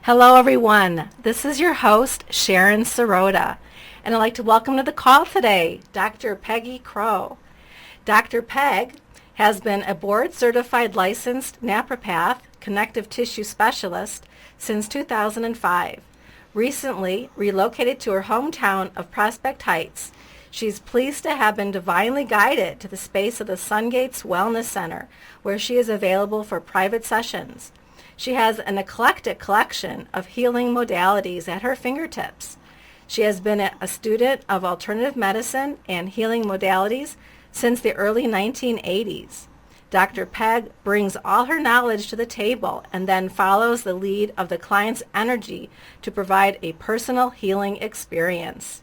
Hello, everyone. This is your host, Sharon Sirota, and I'd like to welcome to the call today Dr. Peggy Crow. Dr. Peg has been a board-certified licensed naturopath, connective tissue specialist since 2005. Recently relocated to her hometown of Prospect Heights, she's pleased to have been divinely guided to the space of the Sungates Wellness Center, where she is available for private sessions. She has an eclectic collection of healing modalities at her fingertips. She has been a student of alternative medicine and healing modalities since the early 1980s. Dr. Peg brings all her knowledge to the table and then follows the lead of the client's energy to provide a personal healing experience.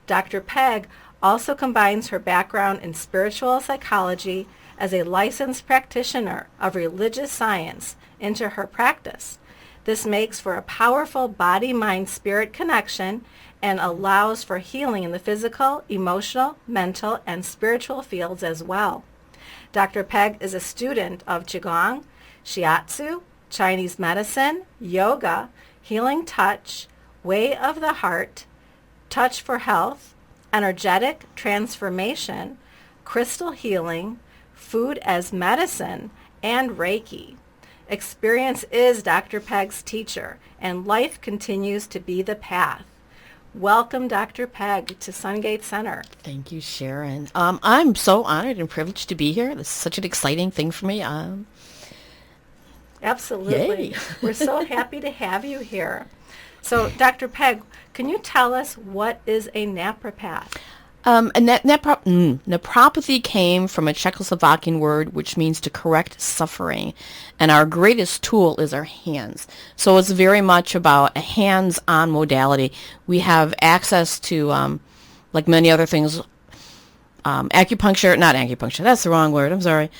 Dr. Peg also combines her background in spiritual psychology as a licensed practitioner of religious science into her practice. This makes for a powerful body-mind-spirit connection and allows for healing in the physical, emotional, mental, and spiritual fields as well. Dr. Peg is a student of Qigong, Shiatsu, Chinese medicine, yoga, healing touch, way of the heart, touch for health, energetic transformation, crystal healing, food as medicine, and Reiki. Experience is Dr. Peg's teacher, and life continues to be the path. Welcome, Dr. Peg, to Sungate Center. Thank you, Sharon. I'm so honored and privileged to be here. This is such an exciting thing for me. Absolutely. Yay. We're so happy to have you here. So, Dr. Peg, can you tell us what is a napropath? Naturopathy came from a Czechoslovakian word which means to correct suffering, and our greatest tool is our hands. So it's very much about a hands-on modality. We have access to, like many other things, not acupuncture, that's the wrong word, I'm sorry.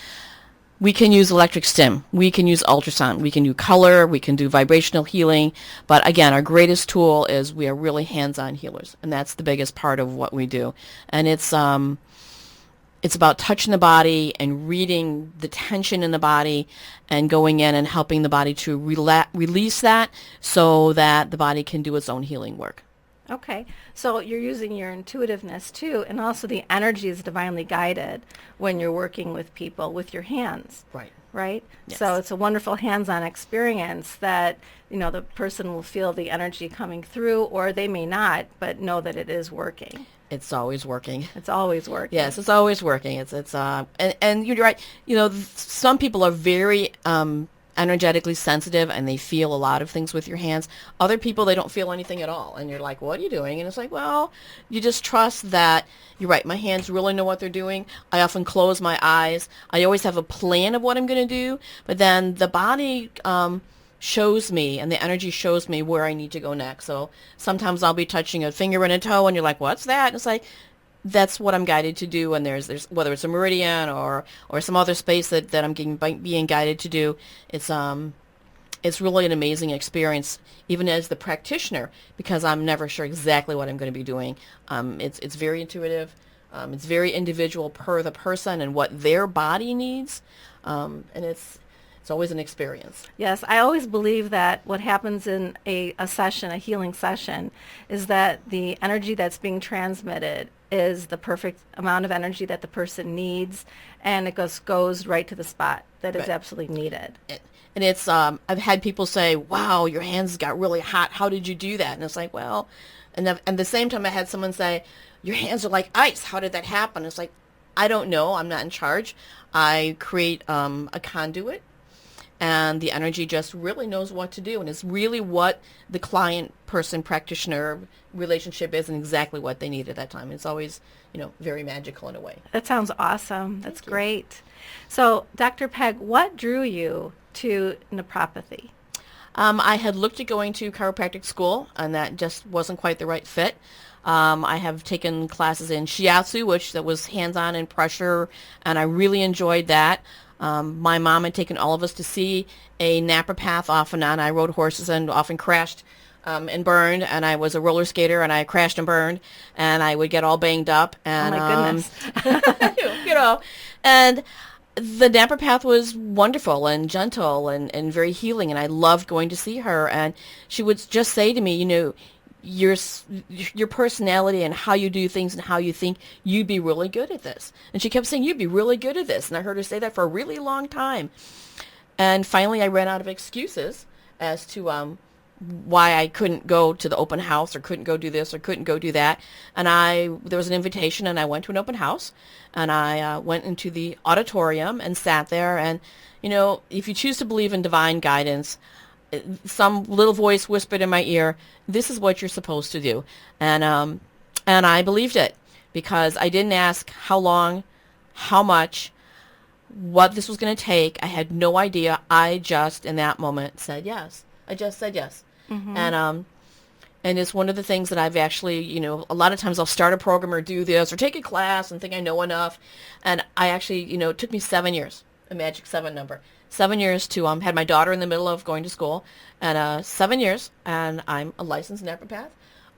We can use electric stim, we can use ultrasound, we can do color, we can do vibrational healing, but again, our greatest tool is we are really hands-on healers, and that's the biggest part of what we do. And it's about touching the body and reading the tension in the body and going in and helping the body to release that so that the body can do its own healing work. Okay, so you're using your intuitiveness too, and also the energy is divinely guided when you're working with people with your hands. Right? Yes. So it's a wonderful hands-on experience that, the person will feel the energy coming through, or they may not, but know that it is working. It's always working. It's always working. Yes, it's always working. And you're right. Some people are very energetically sensitive and they feel a lot of things with your hands. Other people, they don't feel anything at all, and you're like, what are you doing? And it's like, well, you just trust that you're right, my hands really know what they're doing. I often close my eyes. I always have a plan of what I'm going to do, but then the body shows me, and the energy shows me where I need to go next. So sometimes I'll be touching a finger and a toe, and you're like, what's that? And it's like, that's what I'm guided to do, and there's whether it's a meridian or some other space that I'm being guided to do. It's really an amazing experience, even as the practitioner, because I'm never sure exactly what I'm going to be doing. It's very intuitive. It's very individual per the person and what their body needs, and it's always an experience. Yes, I always believe that what happens in a session, a healing session, is that the energy that's being transmitted is the perfect amount of energy that the person needs, and it goes right to the spot that is absolutely needed. And it's, I've had people say, wow, your hands got really hot. How did you do that? And it's like, well, and at the same time I had someone say, your hands are like ice. How did that happen? It's like, I don't know. I'm not in charge. I create a conduit, and the energy just really knows what to do, and it's really what the client-person-practitioner relationship is and exactly what they need at that time. It's always, very magical in a way. That sounds awesome. That's great. So, Dr. Peg, what drew you to naturopathy? I had looked at going to chiropractic school, and that just wasn't quite the right fit. I have taken classes in Shiatsu, which that was hands-on and pressure, and I really enjoyed that. My mom had taken all of us to see a naturopath off and on. I rode horses and often crashed and burned, and I was a roller skater, and I crashed and burned, and I would get all banged up. And, oh, my goodness. and The naturopath was wonderful and gentle and very healing, and I loved going to see her. And she would just say to me, your your personality and how you do things and how you think, you'd be really good at this. And she kept saying, you'd be really good at this. And I heard her say that for a really long time. And finally, I ran out of excuses as to why I couldn't go to the open house or couldn't go do this or couldn't go do that. And there was an invitation, and I went to an open house, and I went into the auditorium and sat there. And, if you choose to believe in divine guidance, some little voice whispered in my ear, this is what you're supposed to do. And I believed it, because I didn't ask how long, how much, what this was going to take. I had no idea. I just, in that moment, said yes. I just said yes. Mm-hmm. And it's one of the things that I've actually, a lot of times I'll start a program or do this or take a class and think I know enough. And I actually, it took me 7 years, a magic 7 number, 7 years to, had my daughter in the middle of going to school, and 7 years, and I'm a licensed naturopath.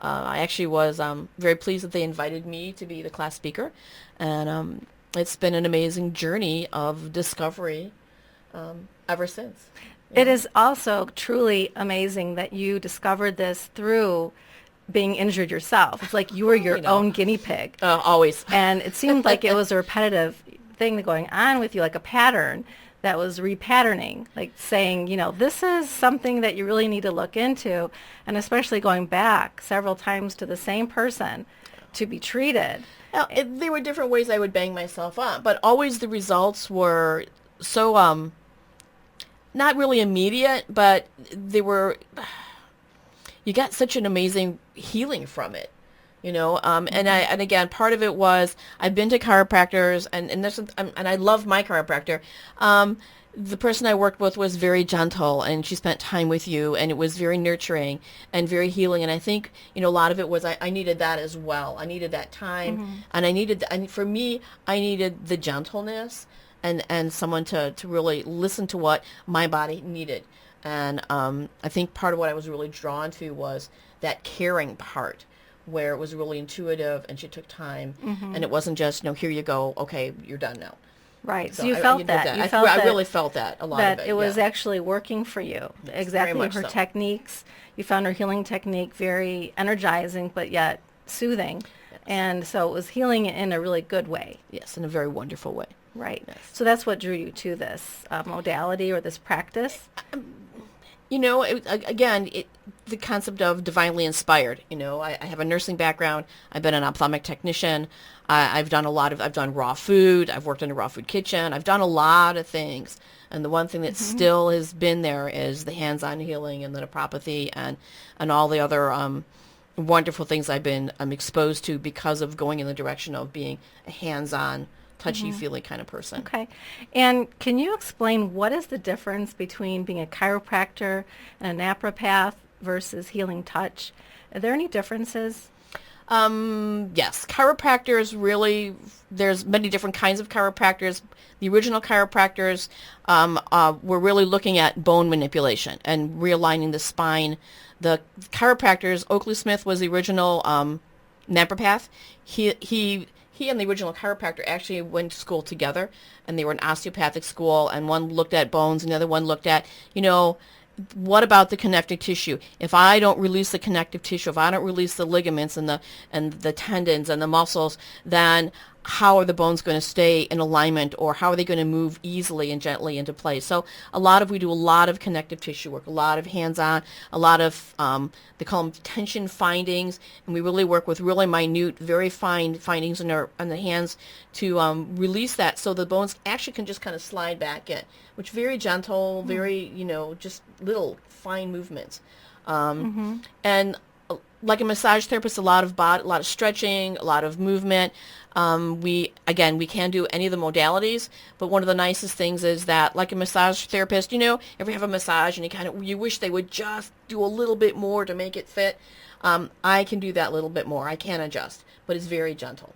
I actually was very pleased that they invited me to be the class speaker. And it's been an amazing journey of discovery ever since. It is also truly amazing that you discovered this through being injured yourself. It's like you were your own guinea pig. Always. And it seemed like it was a repetitive thing going on with you, like a pattern that was repatterning, like saying, this is something that you really need to look into, and especially going back several times to the same person to be treated. Now, there were different ways I would bang myself up, but always the results were so not really immediate, but you got such an amazing healing from it, and again, part of it was I've been to chiropractors, and I love my chiropractor. The person I worked with was very gentle, and she spent time with you, and it was very nurturing and very healing. And I think, a lot of it was I needed that as well. I needed that time, and for me, I needed the gentleness and someone to really listen to what my body needed. And I think part of what I was really drawn to was that caring part, where it was really intuitive and she took time, and it wasn't just, here you go, okay, you're done now. Right. So you felt that. I really felt that a lot of it. That it was actually working for you. Yes, exactly her techniques. You found her healing technique very energizing, but yet soothing. Yes. And so it was healing in a really good way. Yes, in a very wonderful way. Right. Yes. So that's what drew you to this modality or this practice? The concept of divinely inspired. I have a nursing background. I've been an ophthalmic technician. I've done raw food. I've worked in a raw food kitchen. I've done a lot of things. And the one thing that still has been there is the hands-on healing and the naturopathy and all the other wonderful things I've been exposed to because of going in the direction of being a hands-on, touchy-feely kind of person. Okay. And can you explain what is the difference between being a chiropractor and a naturopath versus healing touch? Are there any differences? Yes. Chiropractors really, there's many different kinds of chiropractors. The original chiropractors were really looking at bone manipulation and realigning the spine. The chiropractors, Oakley Smith was the original naturopath. He and the original chiropractor actually went to school together, and they were an osteopathic school, and one looked at bones and the other one looked at, what about the connective tissue? If I don't release the connective tissue, if I don't release the ligaments and the tendons and the muscles, then how are the bones going to stay in alignment, or how are they going to move easily and gently into place? So we do a lot of connective tissue work, a lot of hands-on, a lot of, they call them tension findings, and we really work with really minute, very fine findings in the hands to release that so the bones actually can just kind of slide back in, which very gentle, very, just little fine movements. And like a massage therapist, a lot of stretching, a lot of movement. We can do any of the modalities, but one of the nicest things is that, like a massage therapist, if you have a massage and you wish they would just do a little bit more to make it fit. I can do that little bit more. I can adjust, but it's very gentle.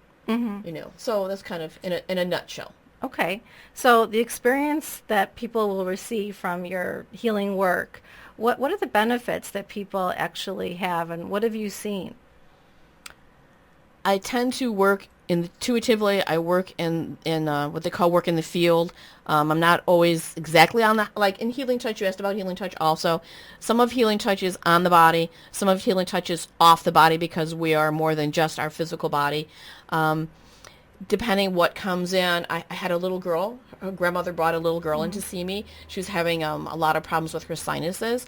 So that's kind of in a nutshell. Okay. So the experience that people will receive from your healing work, what are the benefits that people actually have, and what have you seen? I tend to work intuitively. I work in what they call work in the field. I'm not always exactly on the, like in Healing Touch, you asked about Healing Touch also. Some of Healing Touch is on the body. Some of Healing Touch is off the body because we are more than just our physical body. Depending what comes in, I had a little girl. Her grandmother brought a little girl in to see me. She was having a lot of problems with her sinuses.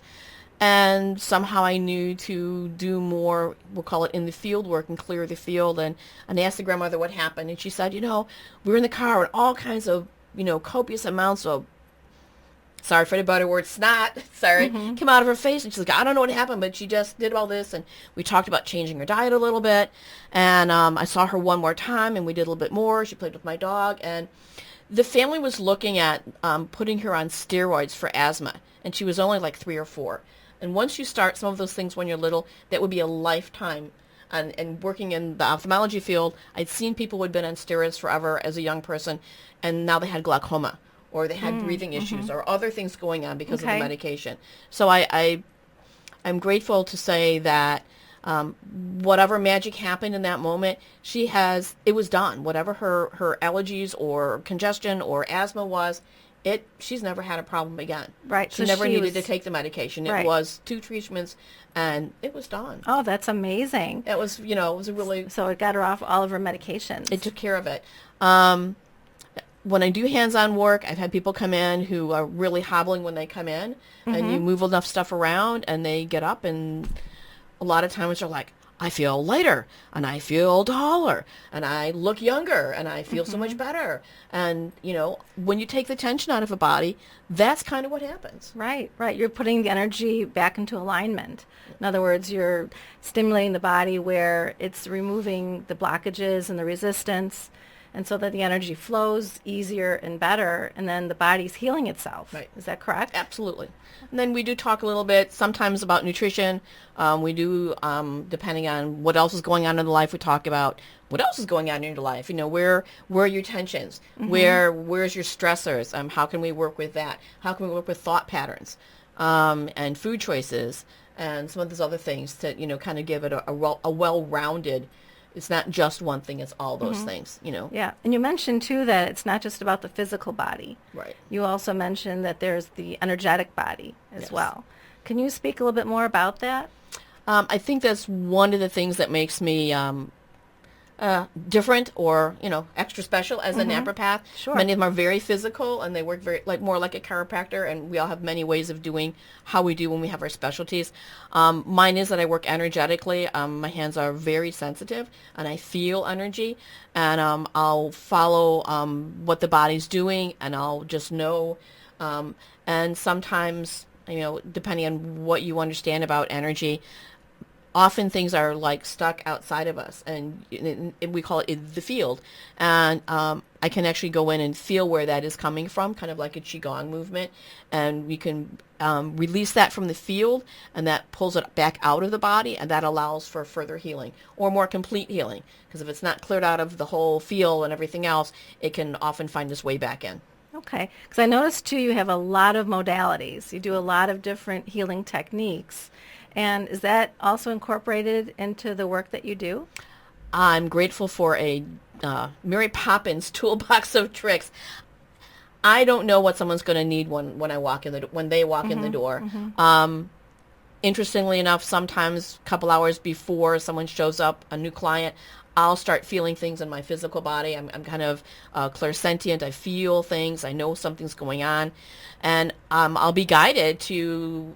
And somehow I knew to do more, we'll call it in the field work and clear the field. And I asked the grandmother what happened. And she said, we were in the car with all kinds of, copious amounts of, sorry for the butter word, snot, came out of her face. And she's like, I don't know what happened, but she just did all this. And we talked about changing her diet a little bit. And I saw her one more time and we did a little bit more. She played with my dog. And the family was looking at putting her on steroids for asthma. And she was only like 3 or 4. And once you start some of those things when you're little, that would be a lifetime. And working in the ophthalmology field, I'd seen people who had been on steroids forever as a young person, and now they had glaucoma, or they had breathing issues, or other things going on because of the medication. So I'm grateful to say that whatever magic happened in that moment, it was done. Whatever her allergies or congestion or asthma was, she's never had a problem again. Right. She never needed to take the medication. It was 2 treatments and it was done. Oh, that's amazing. It was, it was a really... So it got her off all of her medications. It took care of it. When I do hands-on work, I've had people come in who are really hobbling when they come in, and you move enough stuff around and they get up, and a lot of times they're like, I feel lighter, and I feel taller, and I look younger, and I feel so much better. And, when you take the tension out of a body, that's kind of what happens. Right. You're putting the energy back into alignment. In other words, you're stimulating the body where it's removing the blockages and the resistance, and so that the energy flows easier and better, and then the body's healing itself. Right. Is that correct? Absolutely. And then we do talk a little bit sometimes about nutrition. We do, depending on what else is going on in the life, we talk about what else is going on in your life. Where are your tensions? Where's your stressors? How can we work with that? How can we work with thought patterns and food choices and some of those other things to, kind of give it a well-rounded. It's not just one thing, it's all those things, Yeah. And you mentioned, too, that it's not just about the physical body. Right. You also mentioned that there's the energetic body as well. Can you speak a little bit more about that? I think that's one of the things that makes me different or, extra special as a naturopath. Sure. Many of them are very physical and they work more like a chiropractor, and we all have many ways of doing how we do when we have our specialties. Mine is that I work energetically. My hands are very sensitive and I feel energy, and I'll follow what the body's doing, and I'll just know. And sometimes, depending on what you understand about energy, often things are like stuck outside of us, and we call it the field. And I can actually go in and feel where that is coming from, kind of like a Qigong movement. And we can release that from the field, and that pulls it back out of the body, and that allows for further healing or more complete healing. Because if it's not cleared out of the whole field and everything else, it can often find its way back in. Okay. Because I noticed, too, you have a lot of modalities. You do a lot of different healing techniques. And is that also incorporated into the work that you do? I'm grateful for a Mary Poppins toolbox of tricks. I don't know what someone's going to need when they walk in the door. Interestingly enough, sometimes a couple hours before someone shows up, a new client, I'll start feeling things in my physical body. I'm kind of clairsentient. I feel things. I know something's going on. And I'll be guided to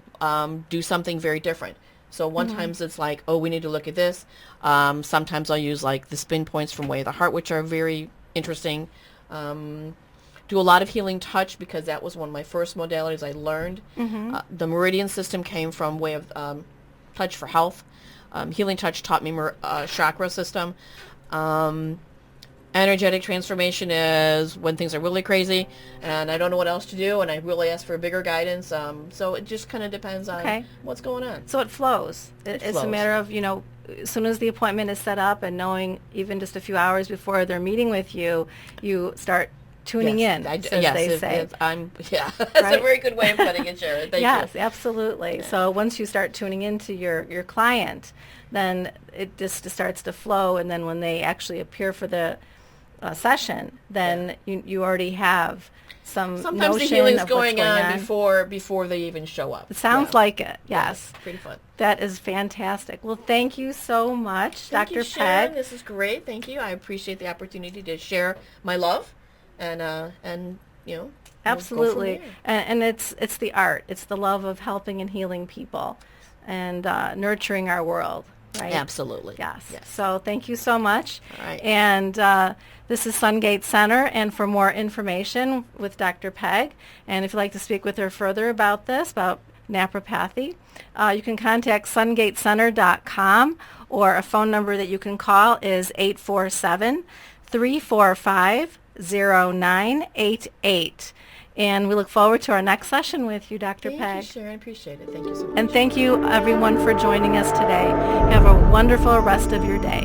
do something very different. So one times it's like, oh, we need to look at this. Sometimes I'll use like the spin points from Way of the Heart, which are very interesting. Do a lot of healing touch because that was one of my first modalities I learned. The meridian system came from Way of Touch for Health. Healing touch taught me chakra system. Energetic transformation is when things are really crazy and I don't know what else to do and I really ask for bigger guidance. So it just kind of depends on what's going on. So it flows. It's a matter of, as soon as the appointment is set up and knowing even just a few hours before they're meeting with you, you start tuning in, as they say. That's Right? a very good way of putting it, Sharon. Thank Yes, you. absolutely. So once you start tuning into your client, then it just starts to flow, and then when they actually appear for the session, then you already have some Sometimes the notion healing's of what's going on before they even show up. It sounds like it. Yes. Pretty fun. That is fantastic. Well, thank you so much, Thank you, Dr. Sharon. Peg. This is great. Thank you. I appreciate the opportunity to share my love, and you know, we'll go from Absolutely. there. And it's the art. It's the love of helping and healing people and nurturing our world, right? Absolutely. Yes. Yes. So thank you so much. All right. And this is Sungate Center. And for more information with Dr. Peg, and if you'd like to speak with her further about this, about naturopathy, you can contact sungatecenter.com, or a phone number that you can call is 847-345-0988. And we look forward to our next session with you, Dr. Thank Peg. you, Sharon. I appreciate it. Thank you so much. And thank you, everyone, for joining us today. Have a wonderful rest of your day.